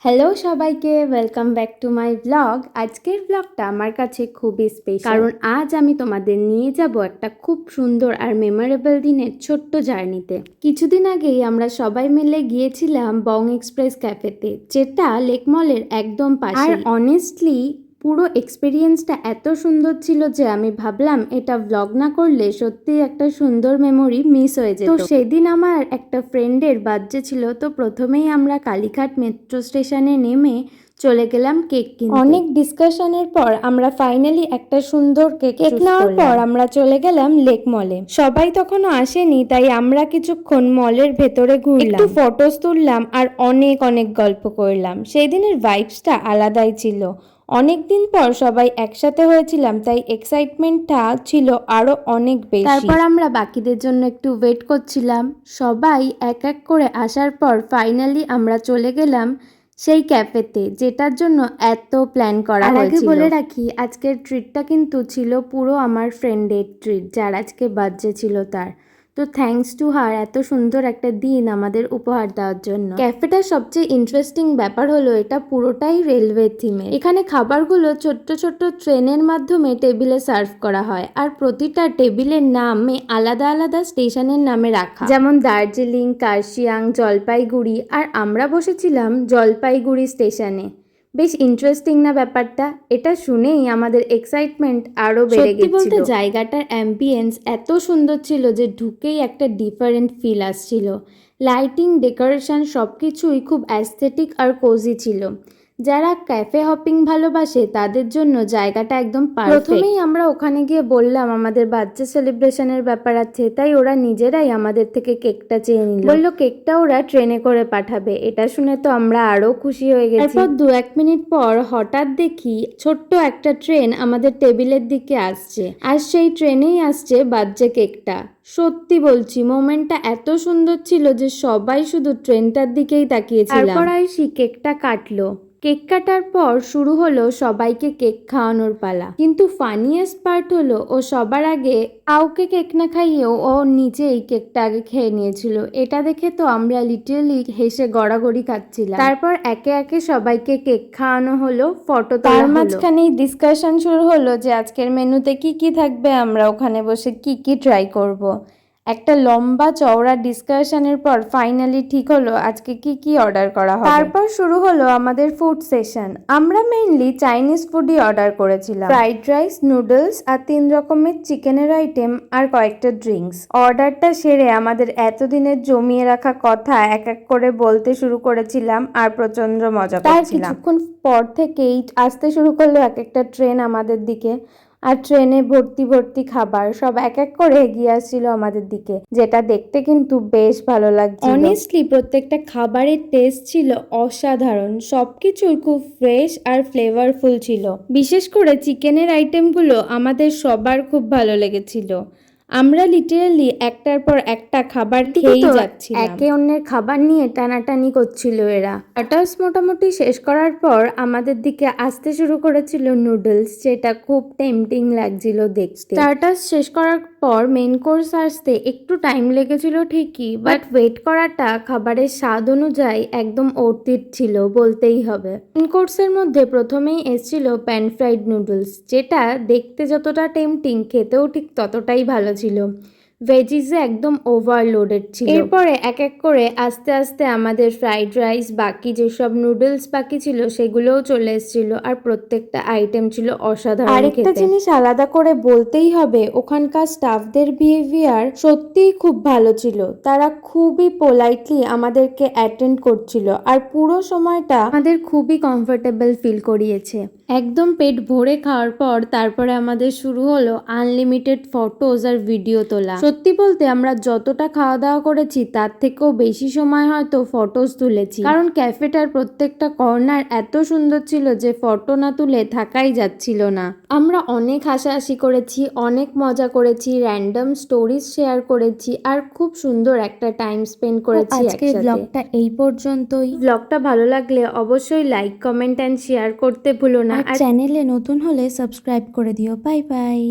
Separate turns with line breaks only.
Hello সবাইকে, welcome back to my blog. আজকের ব্লগটা আমার কাছে খুবই স্পেশাল, কারণ আজ আমি তোমাদের নিয়ে যাব একটা খুব সুন্দর আর মেমোরেবল দিনের ছোট্ট জার্নিতে। কিছুদিন আগেই আমরা সবাই মিলে গিয়েছিলাম বং এক্সপ্রেস ক্যাফেতে, যেটা লেক মলের একদম পাশে। আর অনেস্টলি পুরো এক্সপিরিয়েন্সটা এত সুন্দর ছিল যে আমি ভাবলাম এটা ব্লগ না করলে সত্যি একটা সুন্দর মেমোরি মিস হয়ে যেত। তো সেদিন আমার একটা ফ্রেন্ডের বার্থডে ছিল, তো প্রথমেই আমরা কালীঘাট মেট্রো স্টেশনে নেমে চলে গেলাম কেক কিনতে। অনেক ডিসকাশনের পর আমরা ফাইনালি একটা সুন্দর কেক নেওয়ার পর আমরা চলে গেলাম লেক মলে। সবাই তখনও আসেনি, তাই আমরা কিছুক্ষণ মলের ভেতরে ঘুরলাম, একটু ফটোস তুললাম আর অনেক অনেক গল্প করলাম। সেই দিনের ভাইবসটা আলাদাই ছিল। অনেক দিন পর সবাই একসাথে হয়েছিলাম, তাই এক্সাইটমেন্টটা ছিল আরো অনেক বেশি। তারপর আমরা বাকিদের জন্য একটু ওয়েট করছিলাম। সবাই এক এক করে আসার পর ফাইনালি আমরা চলে গেলাম সেই ক্যাফেতে, যেটার জন্য এত প্ল্যান করা হয়েছিল। আগে বলে রাখি, আজকের ট্রিটটা কিন্তু ছিল পুরো আমার ফ্রেন্ডের ট্রিট, যার আজকে বার্থডে ছিল তার। তো থ্যাঙ্কস টু হার এত সুন্দর একটা দিন আমাদের উপহার দেওয়ার জন্য। ক্যাফেটার সবচেয়ে ইন্টারেস্টিং ব্যাপার হলো এটা পুরোটাই রেলওয়ে থিমে। এখানে খাবারগুলো ছোট্ট ছোট্ট ট্রেনের মাধ্যমে টেবিলে সার্ভ করা হয়, আর প্রতিটা টেবিলের নামে আলাদা আলাদা স্টেশনের নামে রাখা, যেমন দার্জিলিং, কার্শিয়াং, জলপাইগুড়ি। আর আমরা বসেছিলাম জলপাইগুড়ি স্টেশনে। বেশ ইন্টারেস্টিং না ব্যাপারটা? এটা শুনেই আমাদের এক্সাইটমেন্ট আরো বেড়ে গেছিল। সত্যি বলতে জায়গাটার অ্যাম্বিয়েন্স এত সুন্দর ছিল যে ঢুকেই একটা ডিফারেন্ট ফিল আসছিল। লাইটিং, ডেকোরেশন সবকিছুই খুব অ্যাস্থেটিক আর কোজি ছিল। যারা ক্যাফে হপিং ভালোবাসে তাদের জন্য জায়গাটা একদম পারফেক্ট। প্রথমেই আমরা ওখানে গিয়ে বললাম আমাদের বার্থডে সেলিব্রেশনের ব্যাপার আছে, তাই ওরা নিজেরাই আমাদের থেকে কেকটা চেয়ে নিল। বললো কেকটা ওরা ট্রেনে করে পাঠাবে। এটা শুনে তো আমরা আরো খুশি হয়ে গেছি। তারপর 2-1 মিনিট পর হঠাৎ দেখি ছোট্ট একটা ট্রেন আমাদের টেবিলের দিকে আসছে, আর সেই ট্রেনেই আসছে বার্থডে কেকটা। সত্যি বলছি, মোমেন্টটা এত সুন্দর ছিল যে সবাই শুধু ট্রেনটার দিকেই তাকিয়েছিলাম। তারপর আইসি কেকটা কাটলো। কেক কাটার পর শুরু হলো সবাইকে কেক খাওয়ানোর পালা। কিন্তু ফানিয়েস্ট পার্ট হলো ও সবার আগে কাউকে কেক না খাইয়েও ও নিজেই কেকটা আগে খেয়ে নিয়েছিল। এটা দেখে তো আমরা লিটারালি হেসে গড়াগড়ি খাচ্ছিলাম। তারপর একে একে সবাইকে কেক খাওয়ানো হলো, ফটো তোলা হলো। তার মাঝখানেই ডিসকাশন শুরু হলো যে আজকের মেনুতে কি কি থাকবে, আমরা ওখানে বসে কি কি ট্রাই করব। একটা লম্বা চওড়া ডিসকাশনের পর ফাইনালি ঠিক হলো আজকে কি কি অর্ডার করা হবে। তারপর শুরু হলো আমাদের ফুড সেশন। আমরা মেইনলি চাইনিজ ফুডই অর্ডার করেছিলাম, ফ্রাইড রাইস, নুডলস আর 3 রকমের চিকেনের আইটেম আর কয়েকটা ড্রিঙ্কস। অর্ডারটা সেরে আমাদের এতদিনের জমিয়ে রাখা কথা এক এক করে বলতে শুরু করেছিলাম আর প্রচন্ড মজা করছিলাম। তার কিছুক্ষণ পর থেকেই আসতে শুরু করলো এক একটা ট্রেন আমাদের দিকে, আর ট্রেনে ভর্তি ভর্তি খাবার সব এক এক করে এগিয়ে আসছিল আমাদের দিকে, যেটা দেখতে কিন্তু বেশ ভালো লাগছিল। অনেস্টলি প্রত্যেকটা খাবারের টেস্ট ছিল অসাধারণ। সবকিছুই খুব ফ্রেশ আর ফ্লেভারফুল ছিল। বিশেষ করে চিকেনের আইটেমগুলো আমাদের সবার খুব ভালো লেগেছিল। আমরা লিটারালি একটার পর একটা খাবার খেয়েই যাচ্ছিলাম। একে অন্যের খাবার নিয়ে টানাটানি করছিল এরা। স্টার্টার্স মোটামুটি শেষ করার পর আমাদের দিকে আসতে শুরু করেছিল নুডলস, যেটা খুব টেম্পটিং লাগছিল দেখতে। স্টার্টার্স শেষ করার পর মেইন কোর্স আসতে একটু টাইম লেগেছিল ঠিকই, বাট ওয়েট করাটা খাবারের স্বাদ অনুযায়ী একদম অর্থিত ছিল বলতেই হবে। মেইন কোর্সের মধ্যে প্রথমেই এসেছিল প্যান ফ্রাইড নুডলস, যেটা দেখতে যতটা টেম্পটিং খেতেও ঠিক ততটাই ভালো ছিল। ভেজিসে একদম ওভারলোডেড ছিল। এরপরে এক এক করে আস্তে আস্তে আমাদের ফ্রাইড রাইস, বাকি যেসব নুডলস বাকি ছিল সেগুলোও চলে এসেছিল, আর প্রত্যেকটা আইটেম ছিল অসাধারণ। আরেকটা জিনিস আলাদা করে বলতেই হবে, ওখানকার স্টাফদের বিহেভিয়ার সত্যিই খুব ভালো ছিল। তারা খুবই পোলাইটলি আমাদেরকে অ্যাটেন্ড করছিল, আর পুরো সময়টা আমাদের খুবই কমফোর্টেবল ফিল করিয়েছে। একদম পেট ভরে খাওয়ার পর তারপরে আমাদের শুরু হলো আনলিমিটেড ফটোজ আর ভিডিও তোলা। সত্যি বলতে আমরা যতটা খাওয়া দাওয়া করেছি তার থেকেও বেশি সময় হয়তো ফটোজ তুলেছি, কারণ ক্যাফেটার প্রত্যেকটা কর্নার এত সুন্দর ছিল যে ফটো না তুলে থাকাই যাচ্ছিল না। আমরা অনেক হাসাহাসি করেছি, অনেক মজা করেছি, র্যান্ডম স্টোরিজ শেয়ার করেছি, আর খুব সুন্দর একটা টাইম স্পেন্ড করেছি একসাথে। ব্লগটা এই পর্যন্তই। ব্লগটা ভালো লাগলে অবশ্যই লাইক, কমেন্ট অ্যান্ড শেয়ার করতে ভুলো না, আর চ্যানেলে নতুন হলে সাবস্ক্রাইব করে দিও। Bye bye.